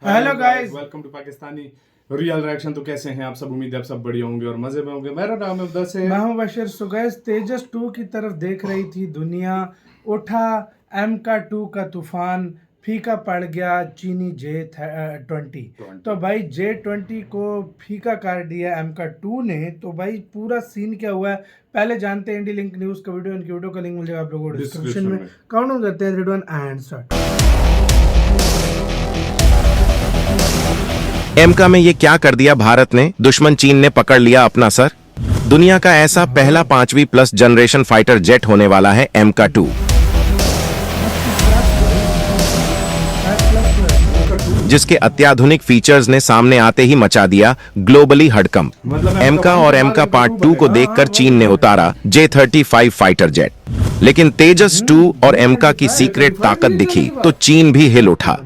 Hello guys, welcome to Pakistani real reaction. तो कैसे हैं आप सब? उम्मीद है आप सब बढ़िया होंगे और मजे में होंगे। मेरा नाम है उदस है। मैं हूं बशीर। सुगैस तेजस 2 की तरफ देख रही थी दुनिया। उठा MK2 का तूफान, फीका पड़ गया चीनी J20। तो भाई J20 को फीका कर दिया MK2 ने। तो भाई पूरा सीन क्या हुआ है पहले जानते हैं। इंडी लिंक न्यूज का वीडियो, इनकी वीडियो का लिंक मिल जाएगा आप लोगों को डिस्क्रिप्शन में। काउंट करते हैं 3 2 1 एंड स्टार्ट। एमका में ये क्या कर दिया भारत ने? दुश्मन चीन ने पकड़ लिया अपना सर। दुनिया का ऐसा पहला 5वीं प्लस जनरेशन फाइटर जेट होने वाला है MK2, जिसके अत्याधुनिक फीचर्स ने सामने आते ही मचा दिया ग्लोबली हड़कंप। एमका और एमका पार्ट 2 को देखकर चीन ने उतारा J35 फाइटर जेट, लेकिन तेजस 2 और एमका की सीक्रेट ताकत दिखी तो चीन भी हिल उठा।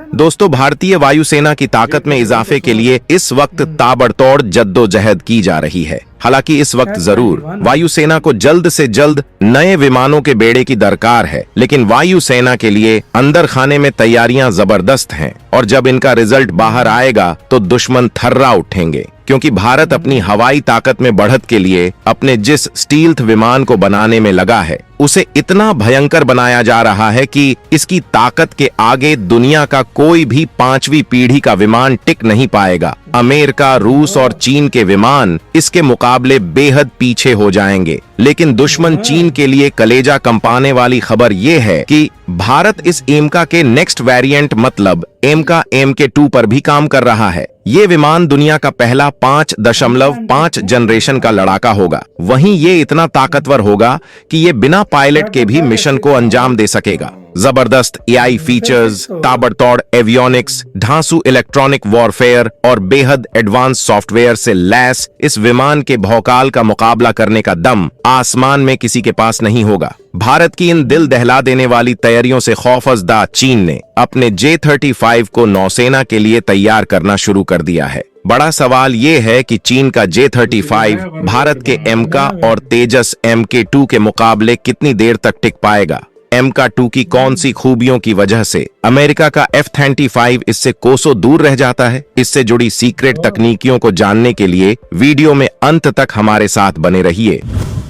दोस्तों, भारतीय वायुसेना की ताकत में इजाफे के लिए इस वक्त ताबड़तोड़ जद्दोजहद की जा रही है। हालांकि इस वक्त जरूर वायुसेना को जल्द से जल्द नए विमानों के बेड़े की दरकार है, लेकिन वायुसेना के लिए अंदर खाने में तैयारियां जबरदस्त हैं और जब इनका रिजल्ट बाहर आएगा तो दुश्मन थर्रा उठेंगे, क्योंकि भारत अपनी हवाई ताकत में बढ़त के लिए अपने जिस स्टील्थ विमान को बनाने में लगा है उसे इतना भयंकर बनाया जा रहा है कि इसकी ताकत के आगे दुनिया का कोई भी 5वीं पीढ़ी का विमान टिक नहीं पाएगा। अमेरिका, रूस और चीन के विमान इसके मुकाबले बेहद पीछे हो जाएंगे। लेकिन दुश्मन चीन के लिए कलेजा कंपाने वाली खबर यह है कि भारत इस एमका के नेक्स्ट वेरिएंट मतलब एमका MK2 पर भी काम कर रहा है। ये विमान दुनिया का पहला 5.5 जनरेशन का लड़ाका होगा। वहीं ये इतना ताकतवर होगा कि ये बिना पायलट के भी मिशन को अंजाम दे सकेगा। जबरदस्त AI फीचर्स, ताबड़तोड़ एवियोनिक्स, धांसू इलेक्ट्रॉनिक वॉरफेयर और बेहद एडवांस सॉफ्टवेयर से लैस इस विमान के भौकाल का मुकाबला करने का दम आसमान में किसी के पास नहीं होगा। भारत की इन दिल दहला देने वाली तैयारियों से खौफजदा चीन ने अपने J35 को नौसेना के लिए तैयार करना शुरू कर दिया है। बड़ा सवाल ये है कि चीन का J35 भारत के एमका और तेजस MK2 के मुकाबले कितनी देर तक टिक पाएगा। MK2 की कौन सी खूबियों की वजह से अमेरिका का F-35 इससे कोसों दूर रह जाता है? इससे जुड़ी सीक्रेट तकनीकियों को जानने के लिए वीडियो में अंत तक हमारे साथ बने रहिए।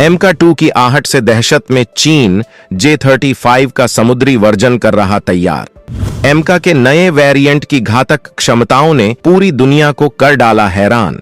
MK2 की आहट से दहशत में चीन J35 का समुद्री वर्जन कर रहा तैयार। एमका के नए वेरिएंट की घातक क्षमताओं ने पूरी दुनिया को कर डाला हैरान।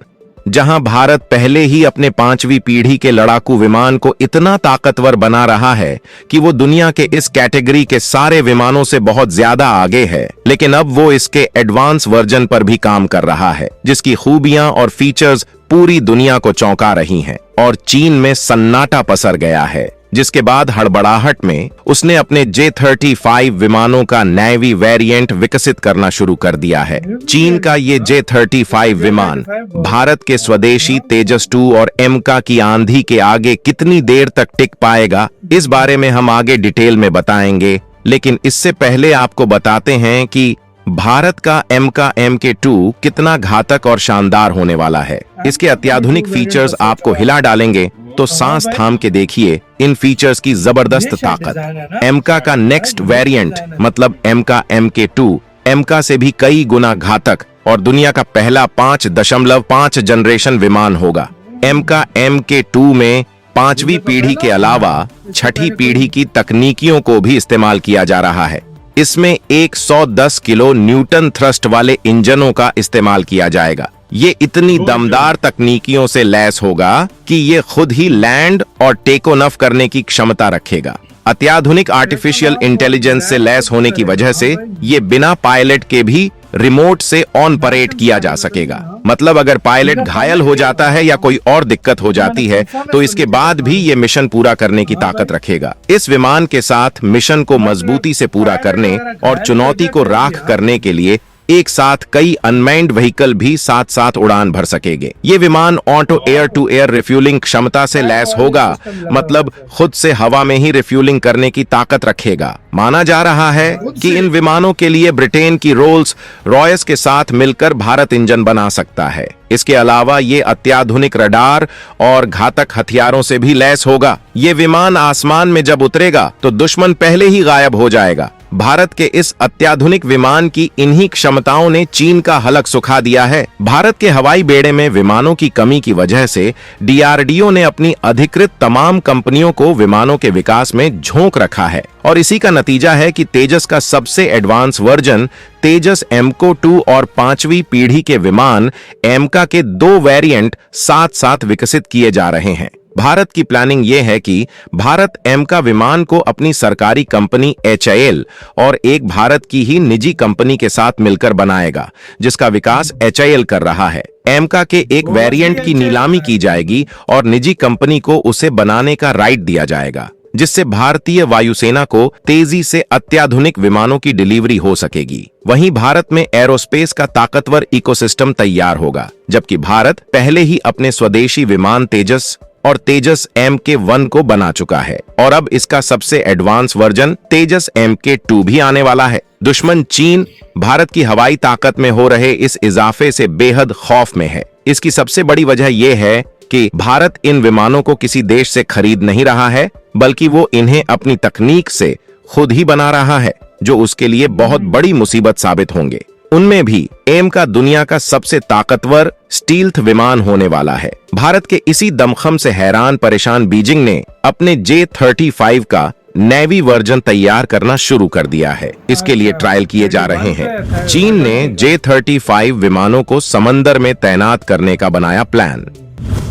जहां भारत पहले ही अपने 5वीं पीढ़ी के लड़ाकू विमान को इतना ताकतवर बना रहा है कि वो दुनिया के इस कैटेगरी के सारे विमानों से बहुत ज्यादा आगे है, लेकिन अब वो इसके एडवांस वर्जन पर भी काम कर रहा है, जिसकी खूबियां और फीचर्स पूरी दुनिया को चौंका रही हैं। और चीन में सन्नाटा पसर गया है, जिसके बाद हड़बड़ाहट में उसने अपने J35 विमानों का नेवी वेरिएंट विकसित करना शुरू कर दिया है। चीन का ये J35 विमान भारत के स्वदेशी तेजस 2 और एमका की आंधी के आगे कितनी देर तक टिक पाएगा, इस बारे में हम आगे डिटेल में बताएंगे। लेकिन इससे पहले आपको बताते हैं कि भारत का एमका MK2 कितना घातक और शानदार होने वाला है। इसके अत्याधुनिक फीचर्स आपको हिला डालेंगे, तो सांस थाम के देखिए इन फीचर्स की जबरदस्त ताकत। एमका का नेक्स्ट वेरिएंट मतलब एमका MK2 एमका से भी कई गुना घातक और दुनिया का पहला 5.5 जनरेशन विमान होगा। एमका MK2 में 5वीं पीढ़ी के अलावा 6ठी पीढ़ी की तकनीकियों को भी इस्तेमाल किया जा रहा है। इसमें 110 किलो न्यूटन थ्रस्ट वाले इंजनों का इस्तेमाल किया जाएगा। ये इतनी दमदार तकनीकियों से लैस होगा कि ये खुद ही लैंड और टेक ऑफ करने की क्षमता रखेगा। अत्याधुनिक आर्टिफिशियल इंटेलिजेंस से लैस होने की वजह से ये बिना पायलट के भी रिमोट से ऑपरेट किया जा सकेगा। मतलब अगर पायलट घायल हो जाता है या कोई और दिक्कत हो जाती है तो इसके बाद भी ये मिशन पूरा करने की ताकत रखेगा। इस विमान के साथ मिशन को मजबूती से पूरा करने और चुनौती को राख करने के लिए एक साथ कई अनमैन्ड व्हीकल भी साथ साथ उड़ान भर सकेंगे। ये विमान auto air to air refuelling क्षमता से लैस होगा, मतलब खुद से हवा में ही रिफ्यूलिंग करने की ताकत रखेगा। माना जा रहा है कि इन विमानों के लिए ब्रिटेन की रोल्स रॉयस के साथ मिलकर भारत इंजन बना सकता है। इसके अलावा ये अत्याधुनिक रडार और घातक हथियारों से भी लैस होगा। ये विमान आसमान में जब उतरेगा तो दुश्मन पहले ही गायब हो जाएगा। भारत के इस अत्याधुनिक विमान की इन्हीं क्षमताओं ने चीन का हलक सुखा दिया है। भारत के हवाई बेड़े में विमानों की कमी की वजह से डीआरडीओ ने अपनी अधिकृत तमाम कंपनियों को विमानों के विकास में झोंक रखा है और इसी का नतीजा है कि तेजस का सबसे एडवांस वर्जन तेजस एमको 2 और 5वीं पीढ़ी के विमान एमका के 2 वेरिएंट साथ साथ विकसित किए जा रहे हैं। भारत की प्लानिंग यह है कि भारत एमका विमान को अपनी सरकारी कंपनी HAL और एक भारत की ही निजी कंपनी के साथ मिलकर बनाएगा, जिसका विकास HAL कर रहा है। एमका के एक वेरिएंट की नीलामी की जाएगी और निजी कंपनी को उसे बनाने का राइट दिया जाएगा, जिससे भारतीय वायुसेना को तेजी से अत्याधुनिक विमानों की डिलीवरी हो सकेगी। वहीं भारत में एरोस्पेस का ताकतवर इकोसिस्टम तैयार होगा, जबकि भारत पहले ही अपने स्वदेशी विमान तेजस और तेजस MK1 को बना चुका है और अब इसका सबसे एडवांस वर्जन तेजस MK2 भी आने वाला है। दुश्मन चीन भारत की हवाई ताकत में हो रहे इस इजाफे से बेहद खौफ में है। इसकी सबसे बड़ी वजह यह है कि भारत इन विमानों को किसी देश से खरीद नहीं रहा है, बल्कि वो इन्हें अपनी तकनीक से खुद ही बना रहा है, जो उसके लिए बहुत बड़ी मुसीबत साबित होंगे। उनमें भी एमका दुनिया का सबसे ताकतवर स्टील्थ विमान होने वाला है। भारत के इसी दमखम से हैरान परेशान बीजिंग ने अपने J-35 का नेवी वर्जन तैयार करना शुरू कर दिया है। इसके लिए ट्रायल किए जा रहे हैं। चीन ने J-35 विमानों को समंदर में तैनात करने का बनाया प्लान।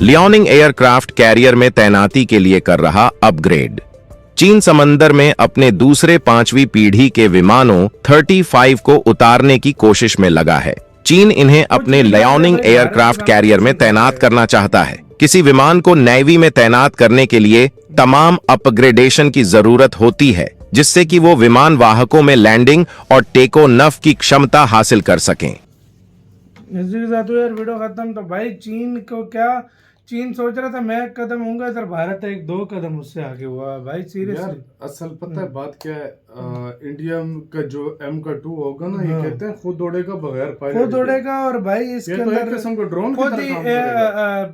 लियोनिंग एयरक्राफ्ट कैरियर में तैनाती के लिए कर रहा अपग्रेड। चीन समंदर में अपने दूसरे 5वीं पीढ़ी के विमानों 35 को उतारने की कोशिश में लगा है। चीन इन्हें अपने लियोनिंग एयरक्राफ्ट कैरियर में तैनात करना चाहता है। किसी विमान को नेवी में तैनात करने के लिए तमाम अपग्रेडेशन की जरूरत होती है, जिससे कि वो विमान वाहकों में लैंडिंग और टेको नफ की क्षमता हासिल कर सकें। इसी के साथ यार वीडियो खत्म। तो भाई चीन को क्या, चीन सोच रहा था मैं एक कदम होऊंगा, इधर भारत 1-2 कदम उससे आगे हुआ भाई। सीरियसली असल पता है बात क्या है, इंडिया का जो MK2 होगा ना, ये कहते हैं खुद उड़ेगा बगैर पायलट, खुद उड़ेगा और भाई इसके अंदर एक किस्म का ड्रोन खुद ही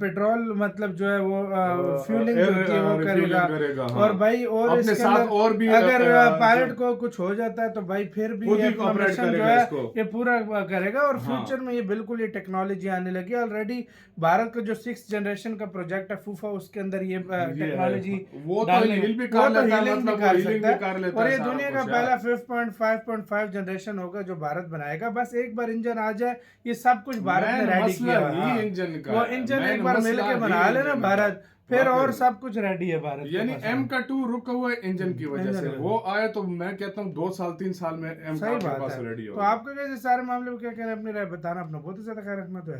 पेट्रोल मतलब जो है वो फ्यूलिंग जो होती है वो करेगा। और भाई और अपने इसके साथ अंदर और भी अगर पायलट को कुछ हो जाता है तो भाई फिर भी ये अपना मिशन जो है ये पूरा करेगा। और फ्यूचर में ये बिल्कुल ये टेक्नोलॉजी आने लगी। ऑलरेडी भारत का जो 6th जनरेशन का प्रोजेक्ट है फूफा, उसके अंदर ये टेक्नोलॉजी वो तो हिल भी कर लेता है, मतलब वो हिलिंग भी कर लेता है। और ये दुनिया का पहला 5.5 जनरेशन होगा जो भारत बनाएगा। बस एक बार इंजन आ जाए, ये सब कुछ भारत ने रेडी किया है। वो इंजन एक बार मिल के बना लेना भारत, फिर और सब कुछ रेडी है भारत। यानी MK2 रुका हुआ है इंजन की वजह से, वो आए तो मैं कहता हूँ 2 साल 3 साल में MK2 रेडी हो। तो आपका कैसे सारे मामले में क्या कहना है, अपनी राय बताना, अपना बहुत ही ज्यादा ख्याल रखना तो है।